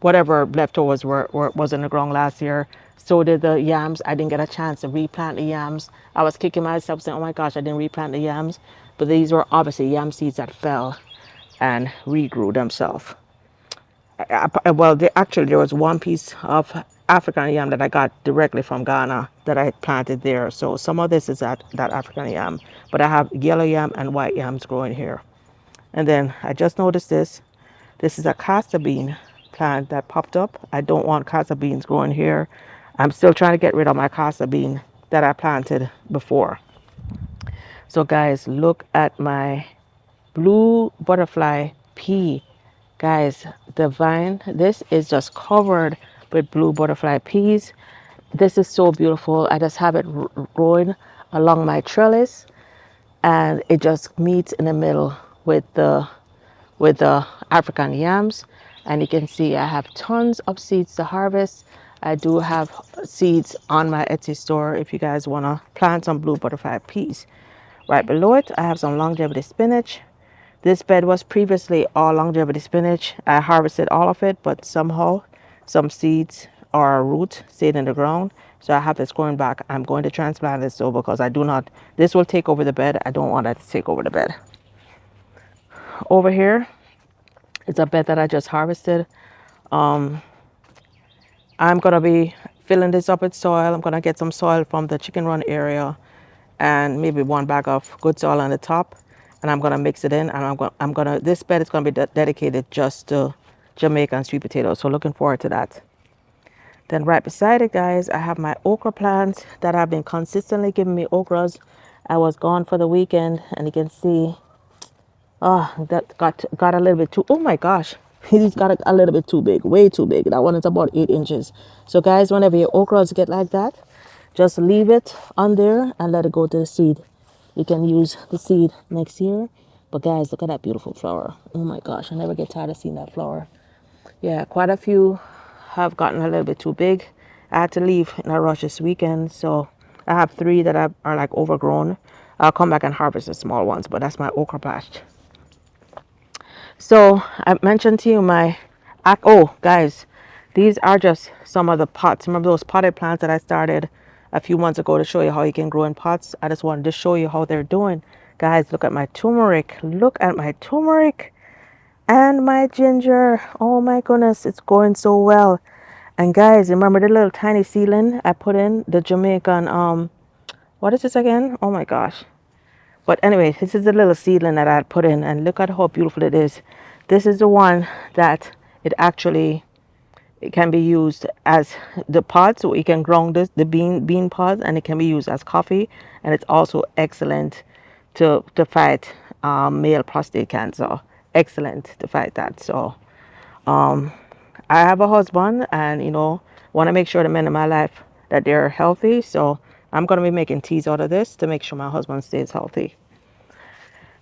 whatever leftovers was in the ground last year. So did the yams. I didn't get a chance to replant the yams. I was kicking myself saying, oh my gosh, I didn't replant the yams. But these were obviously yam seeds that fell and regrew themselves. Well, actually, there was one piece of African yam that I got directly from Ghana that I planted there. So some of this is that African yam. But I have yellow yam and white yams growing here. And then I just noticed this. This is a castor bean plant that popped up. I don't want castor beans growing here. I'm still trying to get rid of my castor bean that I planted before. So guys, look at my blue butterfly pea. Guys, the vine, this is just covered with blue butterfly peas. This is so beautiful. I just have it growing along my trellis, and it just meets in the middle with the African yams. And you can see I have tons of seeds to harvest. I do have seeds on my Etsy store if you guys want to plant some blue butterfly peas. Right below it, I have some longevity spinach. This bed was previously all longevity spinach. I harvested all of it, but somehow some seeds or root stayed in the ground. So I have this growing back. I'm going to transplant this though, because I do not, this will take over the bed. I don't want that to take over the bed. Over here, it's a bed that I just harvested. I'm going to be filling this up with soil. I'm going to get some soil from the chicken run area and maybe one bag of good soil on the top. And I'm going to mix it in. And this bed is going to be dedicated just to Jamaican sweet potatoes. So looking forward to that. Then right beside it, guys, I have my okra plants that have been consistently giving me okras. I was gone for the weekend, and you can see, that got a little bit too, oh my gosh, he's got a little bit too big, way too big. That one is about 8 inches. So guys, whenever your okras get like that, just leave it on there and let it go to the seed. You can use the seed next year. But guys, look at that beautiful flower. Oh my gosh, I never get tired of seeing that flower. Yeah, quite a few have gotten a little bit too big. I had to leave in a rush this weekend, so I have 3 that are like overgrown. I'll come back and harvest the small ones, but that's my okra patch. So I mentioned to you oh guys, these are just some of the pots. Remember those potted plants that I started a few months ago to show you how you can grow in pots? I just wanted to show you how they're doing. Guys, look at my turmeric. Look at my turmeric and my ginger. Oh my goodness, it's going so well. And guys, remember the little tiny seedling I put in? The Jamaican, what is this again? Oh my gosh. But anyway, this is the little seedling that I put in, and look at how beautiful it is. This is the one that it can be used as the pod, so you can ground the bean pods, and it can be used as coffee, and it's also excellent to fight male prostate cancer. Excellent to fight that. So I have a husband, and want to make sure the men in my life that they're healthy. So I'm going to be making teas out of this to make sure my husband stays healthy.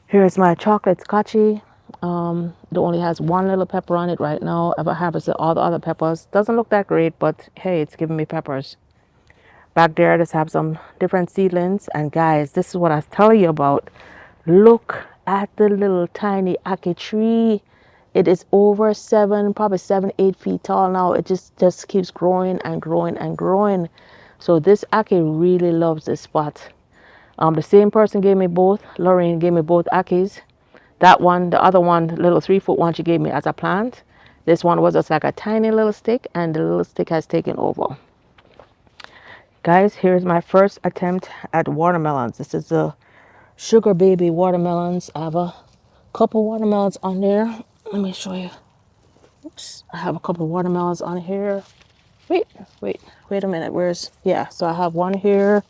Here's my chocolate scotchy. It only has 1 little pepper on it right now. I've harvested all the other peppers. Doesn't look that great, but hey, it's giving me peppers. Back there, I just have some different seedlings. And guys, this is what I was telling you about. Look at the little tiny acre tree. It is over probably 7, 8 feet tall now. It just keeps growing and growing and growing. So this acre really loves this spot. The same person gave me both. Lorraine gave me both acres. That one, the other one, the little 3-foot one, she gave me as a plant. This one was just like a tiny little stick, and the little stick has taken over. Guys, here's my first attempt at watermelons. This is the Sugar Baby watermelons. I have a couple watermelons on there. Let me show you. Oops, I have a couple watermelons on here. Wait a minute. So I have one here.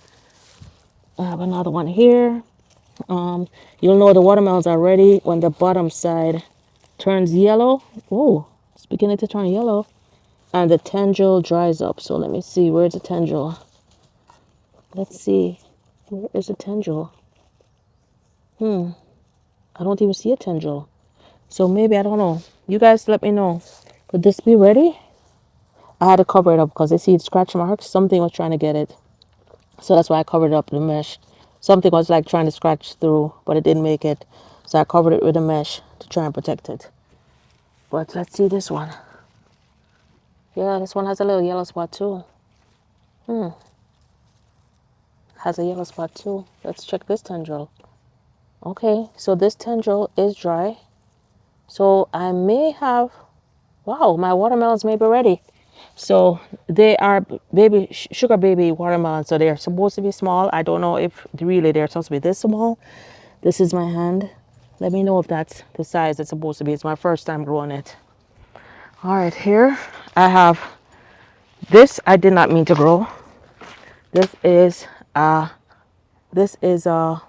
I have another one here. You'll know the watermelons are ready when the bottom side turns yellow. Oh, it's beginning to turn yellow. And the tendril dries up. So let me see, where's the tendril? Let's see, where is the tendril? I don't even see a tendril. So maybe, I don't know. You guys let me know. Could this be ready? I had to cover it up because I see scratch marks. Something was trying to get it. So that's why I covered it up with a mesh. Something was like trying to scratch through, but it didn't make it. So I covered it with a mesh to try and protect it. But let's see this one. Yeah, this one has a little yellow spot too.
Hmm. Has a yellow spot too. Let's check this tendril. Okay, so this tendril is dry. So I may have, wow, my watermelons may be ready. So they are baby sugar baby watermelons. So they're supposed to be small. I don't know if really they're supposed to be this small. This is my hand. Let me know if that's the size it's supposed to be. It's my first time growing it. All right, here I have this. I did not mean to grow. This is uh this is a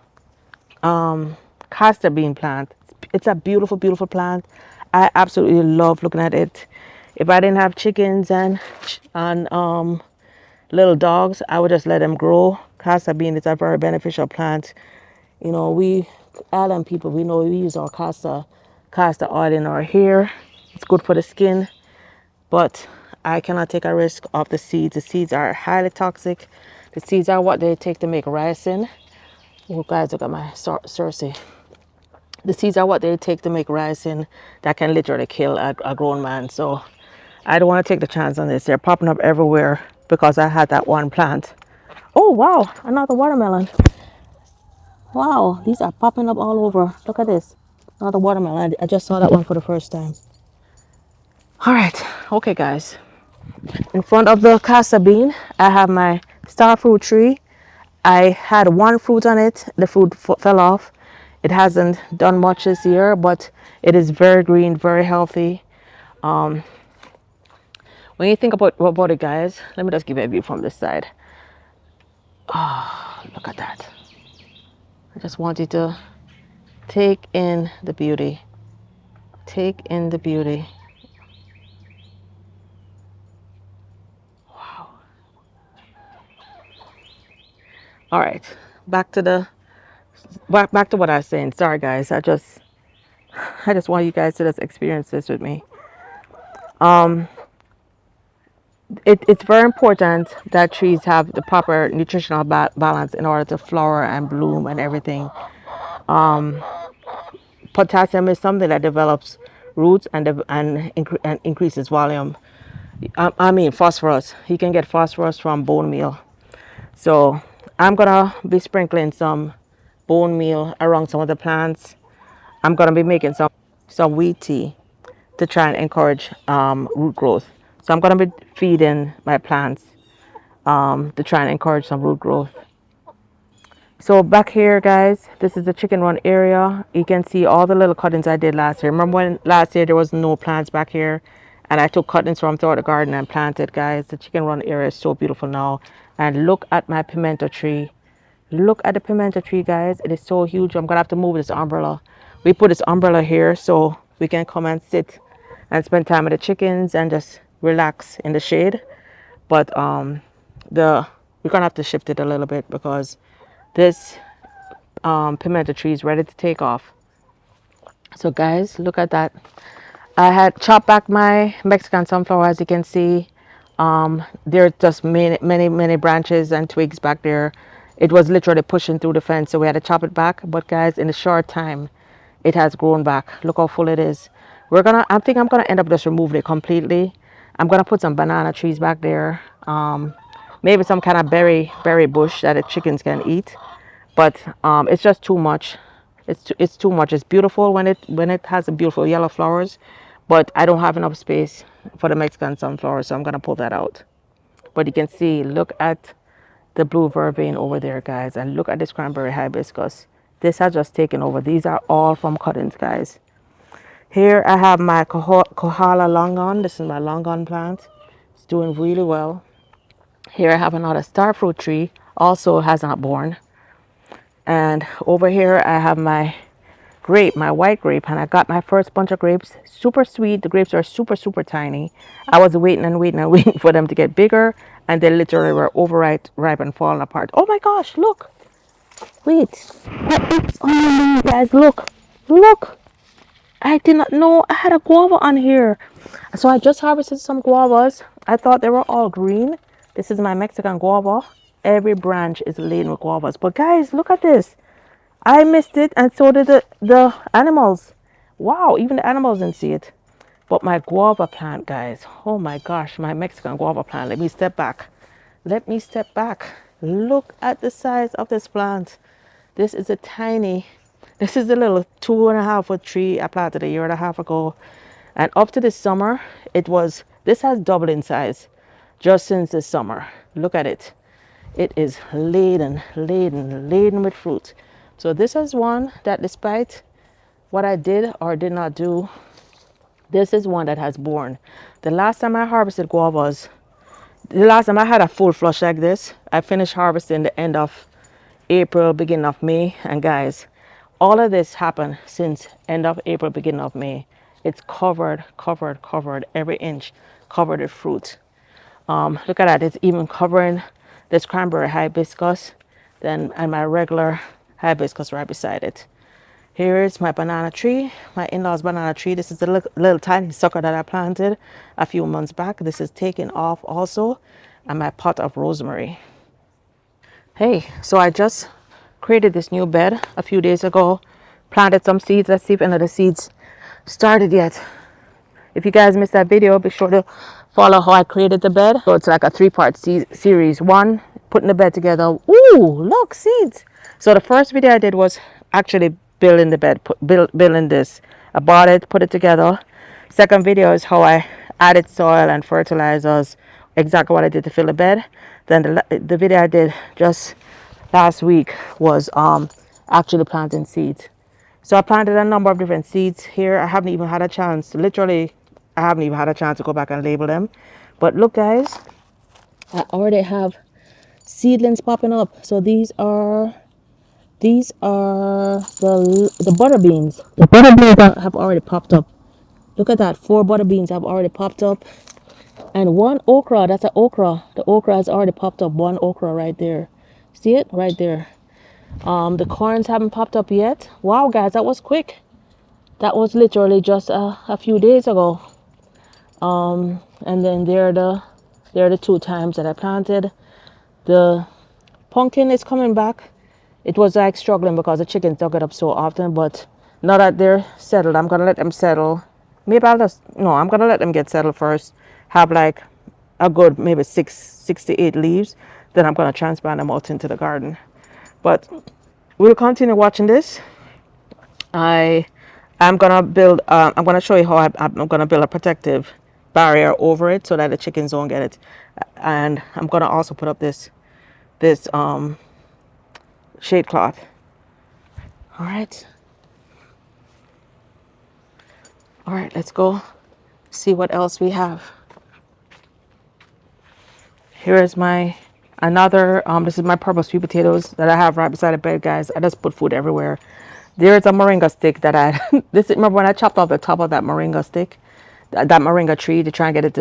castor bean plant. It's a beautiful, beautiful plant. I absolutely love looking at it. If I didn't have chickens and little dogs, I would just let them grow. Castor bean is a very beneficial plant. You know, we island people, we know we use our castor oil in our hair. It's good for the skin, but I cannot take a risk of the seeds. The seeds are highly toxic. The seeds are what they take to make ricin. Oh, guys, look at my Cersei. The seeds are what they take to make ricin that can literally kill a grown man. So I don't want to take the chance on this. They're popping up everywhere because I had that one plant. Oh, wow, another watermelon. Wow, these are popping up all over. Look at this. Another watermelon. I just saw that one for the first time. All right. Okay, guys. In front of the casa bean, I have my star fruit tree. I had one fruit on it. The fruit fell off. It hasn't done much this year, but it is very green, very healthy. Um, when you think about it, guys, let me just give you a view from this side. Oh, look at that. I just want you to take in the beauty. Take in the beauty. All right, back to the back to what I was saying. Sorry, guys. I just want you guys to just experience this with me. Um, it's very important that trees have the proper nutritional balance in order to flower and bloom and everything. Um, Potassium is something that develops roots and increases volume. I mean phosphorus. You can get phosphorus from bone meal. So I'm gonna be sprinkling some bone meal around some of the plants. I'm gonna be making some wheat tea to try and encourage root growth. So I'm gonna be feeding my plants to try and encourage some root growth. So back here, guys, this is the chicken run area. You can see all the little cuttings I did last year. Remember when last year there was no plants back here, and I took cuttings from throughout the garden and planted, guys. The chicken run area is so beautiful now. And look at my pimento tree. Look at the pimento tree, guys. It is so huge. I'm gonna have to move this umbrella. We put this umbrella here so we can come and sit and spend time with the chickens and just relax in the shade. But the we're gonna have to shift it a little bit because this pimento tree is ready to take off. So guys, look at that. I had chopped back my Mexican sunflower. As you can see, there are just many branches and twigs back there. It was literally pushing through the fence, so we had to chop it back. But guys, in a short time, it has grown back. Look how full it is. I think I'm gonna end up just removing it completely. I'm gonna put some banana trees back there. Maybe some kind of berry bush that the chickens can eat. But it's just too much. It's too much. It's beautiful when it has the beautiful yellow flowers, but I don't have enough space for the Mexican sunflower, so I'm gonna pull that out. But you can see, look at the blue vervain over there, guys, and look at this cranberry hibiscus. This has just taken over. These are all from cuttings, guys. Here I have my Kohala longan. This is my longan plant. It's doing really well. Here I have another starfruit tree, also has not borne. And over here I have my grape, my white grape, and I got my first bunch of grapes. Super sweet. The grapes are super tiny. I was waiting and waiting and waiting for them to get bigger, and they literally were overripe, ripe, and falling apart. Oh my gosh! Look, wait. What is on me, guys? Look. I did not know I had a guava on here. So I just harvested some guavas. I thought they were all green. This is my Mexican guava. Every branch is laden with guavas. But guys, look at this. I missed it, and so did the animals. Wow, even the animals didn't see it. But my guava plant, guys. Oh my gosh, my Mexican guava plant. Let me step back. let me step back. Look at the size of this plant. This is a tiny, this is a little 2.5 foot tree I planted a year and a half ago. And up to this summer, this has doubled in size just since this summer. Look at it. It is laden, laden, laden with fruit. So this is one that despite what I did or did not do, this is one that has borne. The last time I harvested guavas, the last time I had a full flush like this, I finished harvesting the end of April, beginning of May. And guys, all of this happened since end of April, beginning of May. It's covered, covered, covered, every inch covered with fruit. Look at that, it's even covering this cranberry hibiscus and my regular hibiscus right beside it. Here is my banana tree, my in-laws banana tree. This is a little tiny sucker that I planted a few months back. This is taking off also, and my pot of rosemary. Hey, so I just created this new bed a few days ago, planted some seeds. Let's see if any of the seeds started yet. If you guys missed that video, be sure to follow how I created the bed. So it's like a 3-part series. One, putting the bed together. Ooh, look, seeds. So the first video I did was actually building the bed, building this. I bought it, put it together. Second video is how I added soil and fertilizers, exactly what I did to fill the bed. Then the video I did just last week was actually planting seeds. So I planted a number of different seeds here. I haven't even had a chance, literally, I haven't even had a chance to go back and label them. But look, guys, I already have seedlings popping up. So these are the butter beans. The butter beans have already popped up. Look at that, 4 butter beans have already popped up. And 1 okra, that's an okra. The okra has already popped up, 1 okra right there. See it? Right there. The corns haven't popped up yet. Wow, guys, that was quick. That was literally just a few days ago. And then there are the 2 times that I planted. The pumpkin is coming back. It was like struggling because the chickens dug it up so often, but now that they're settled, I'm gonna let them settle. Maybe I'm gonna let them get settled first. Have like a good maybe 6 to 8 leaves. Then I'm gonna transplant them out into the garden. But we'll continue watching this. I'm gonna show you how I'm gonna build a protective barrier over it so that the chickens don't get it. And I'm gonna also put up this shade cloth. All right, let's go see what else we have. Here is my another this is my purple sweet potatoes that I have right beside the bed, guys. I just put food everywhere. There's a moringa stick that I remember when I chopped off the top of that moringa stick, that moringa tree, to try and get it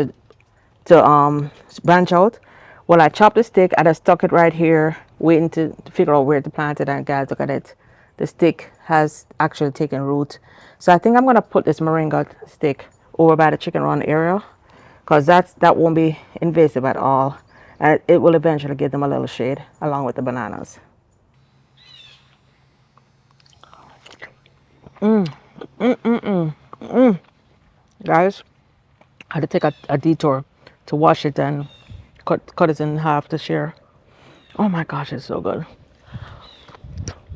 to branch out. Well, I chopped the stick, I just stuck it right here, waiting to figure out where to plant it. And guys, look at it. The stick has actually taken root. So I think I'm gonna put this moringa stick over by the chicken run area, because that won't be invasive at all, and it will eventually give them a little shade along with the bananas. Guys, I had to take a detour to wash it and cut it in half to share. Oh my gosh, it's so good.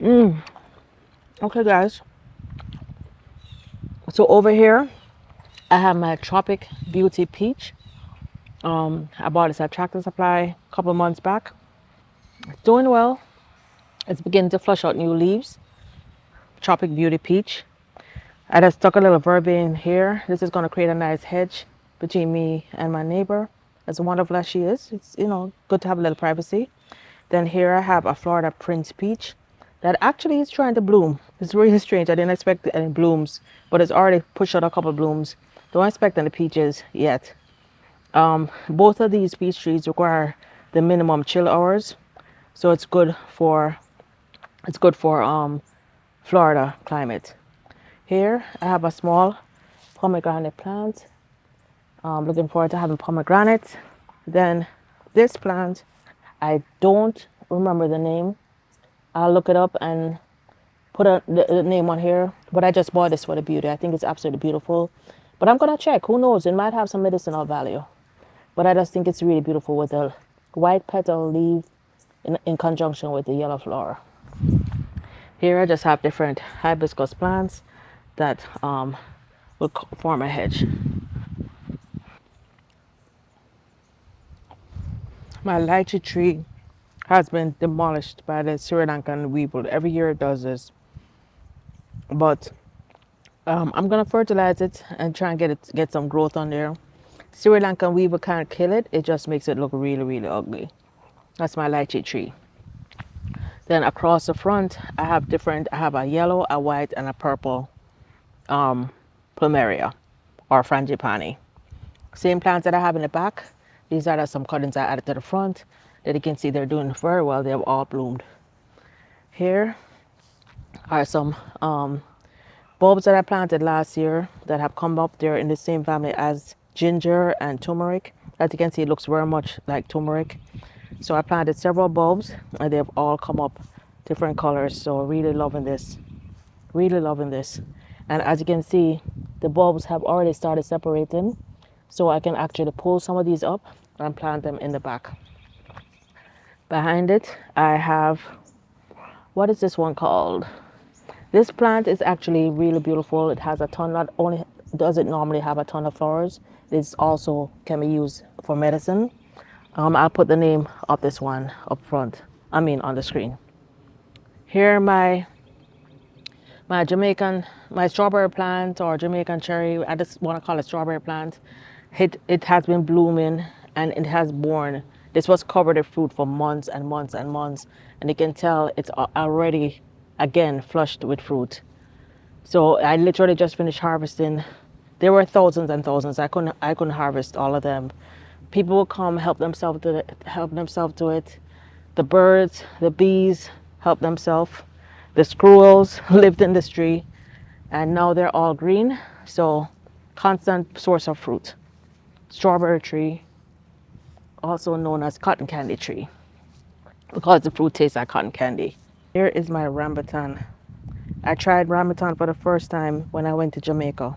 Okay, guys. So over here, I have my Tropic Beauty Peach. I bought this at Tractor Supply a couple of months back. It's doing well. It's beginning to flush out new leaves. Tropic Beauty Peach. I just stuck a little vervain here. This is going to create a nice hedge between me and my neighbor. As wonderful as she is, it's, good to have a little privacy. Then here I have a Florida Prince Peach that actually is trying to bloom. It's really strange. I didn't expect any blooms, but it's already pushed out a couple of blooms. Don't expect any peaches yet. Both of these peach trees require the minimum chill hours, so it's good for Florida climate. Here I have a small pomegranate plant. Looking forward to having pomegranates. Then this plant, I don't remember the name. I'll look it up and put the name on here, but I just bought this for the beauty. I think it's absolutely beautiful, but I'm gonna check. Who knows, it might have some medicinal value, but I just think it's really beautiful with the white petal leaf in conjunction with the yellow flower. Here I just have different hibiscus plants that will form a hedge. My lychee tree has been demolished by the Sri Lankan weevil. Every year it does this, but I'm gonna fertilize it and try and get some growth on there. Sri Lankan weevil can't kill it; it just makes it look really, really ugly. That's my lychee tree. Then across the front, I have different. I have a yellow, a white, and a purple plumeria or frangipani. Same plants that I have in the back. These are some cuttings I added to the front. That you can see they're doing very well. They have all bloomed. Here are some bulbs that I planted last year that have come up. They're in the same family as ginger and tumeric. As you can see, it looks very much like tumeric. So I planted several bulbs and they've all come up different colors. So really loving this. Really loving this. And as you can see, the bulbs have already started separating. So I can actually pull some of these up and plant them in the back. Behind it, I have, what is this one called? This plant is actually really beautiful. It has a ton, not only does it normally have a ton of flowers, it also can be used for medicine. I'll put the name of this one up front, on the screen. Here my my strawberry plant or Jamaican cherry, I just want to call it strawberry plant. It has been blooming and it has borne. This was covered in fruit for months and months and months, and you can tell it's already again flushed with fruit. So I literally just finished harvesting. There were thousands and thousands. I couldn't harvest all of them. People will come help themselves to it. The birds, the bees help themselves. The squirrels lived in this tree, and now they're all green. So constant source of fruit. Strawberry tree, also known as cotton candy tree, because the fruit tastes like cotton candy. Here is my rambutan. I tried rambutan for the first time when I went to Jamaica.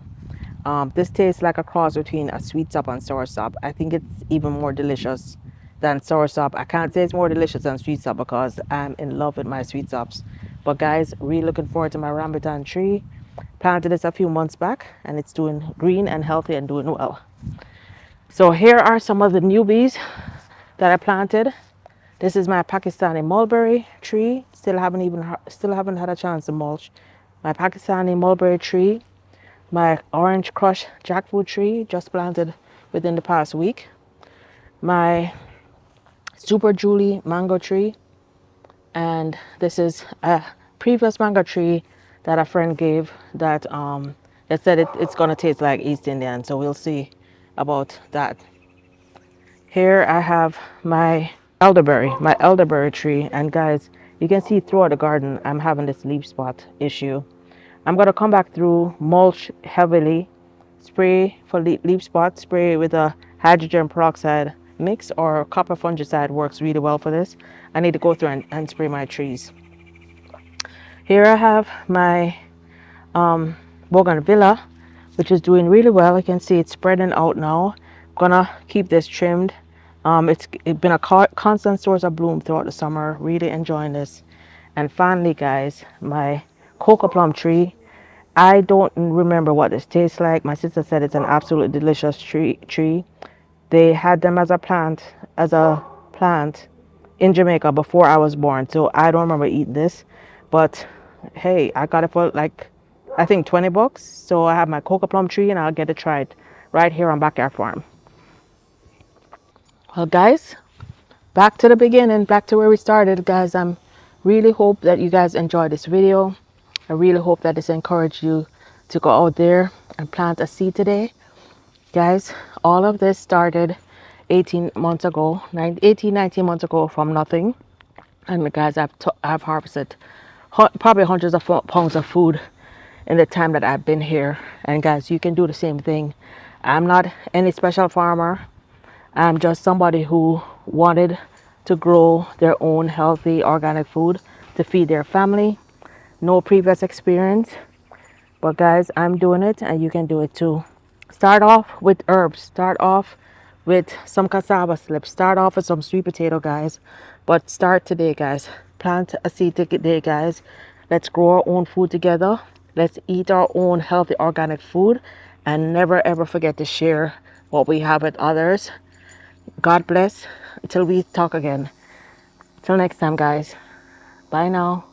This tastes like a cross between a sweet sop and sour sop. I think it's even more delicious than sour sop. I can't say it's more delicious than sweet sop because I'm in love with my sweet sops. But guys, really looking forward to my rambutan tree. Planted this a few months back and it's doing green and healthy and doing well. So here are some of the newbies that I planted. This is my Pakistani mulberry tree. Still haven't had a chance to mulch. My Pakistani mulberry tree, my orange crush jackfruit tree, just planted within the past week. My super Julie mango tree, and this is a previous mango tree that a friend gave that it said it's gonna taste like East Indian. So we'll see about that. Here I have my elderberry tree, and guys, you can see throughout the garden I'm having this leaf spot issue. I'm gonna come back through, mulch heavily, spray for leaf spots, spray with a hydrogen peroxide mix or copper fungicide works really well for this. I need to go through and spray my trees. Here I have my bougainvillea, which is doing really well. You can see it's spreading out now. Gonna keep this trimmed. It's been a constant source of bloom throughout the summer. Really enjoying this. And finally, guys, my cocoa plum tree. I don't remember what this tastes like. My sister said it's an absolutely delicious tree. They had them as a plant in Jamaica before I was born. So I don't remember eating this. But hey, I got it for like, I think $20. So I have my cocoa plum tree and I'll get it tried right here on Backyard Farm. Well, guys, back to the beginning, back to where we started, guys. I'm really hope that you guys enjoyed this video. I really hope that this encouraged you to go out there and plant a seed today. Guys, all of this started 18 months ago, 19 months ago from nothing. And guys, I've harvested probably hundreds of pounds of food in the time that I've been here. And guys, you can do the same thing. I'm not any special farmer. I'm just somebody who wanted to grow their own healthy organic food to feed their family. No previous experience, but guys, I'm doing it and you can do it too. Start off with herbs. Start off with some cassava slips. Start off with some sweet potato, guys. But start today, guys. Plant a seed today, guys. Let's grow our own food together. Let's eat our own healthy organic food. And never ever forget to share what we have with others. God bless. Until we talk again. Till next time, guys. Bye now.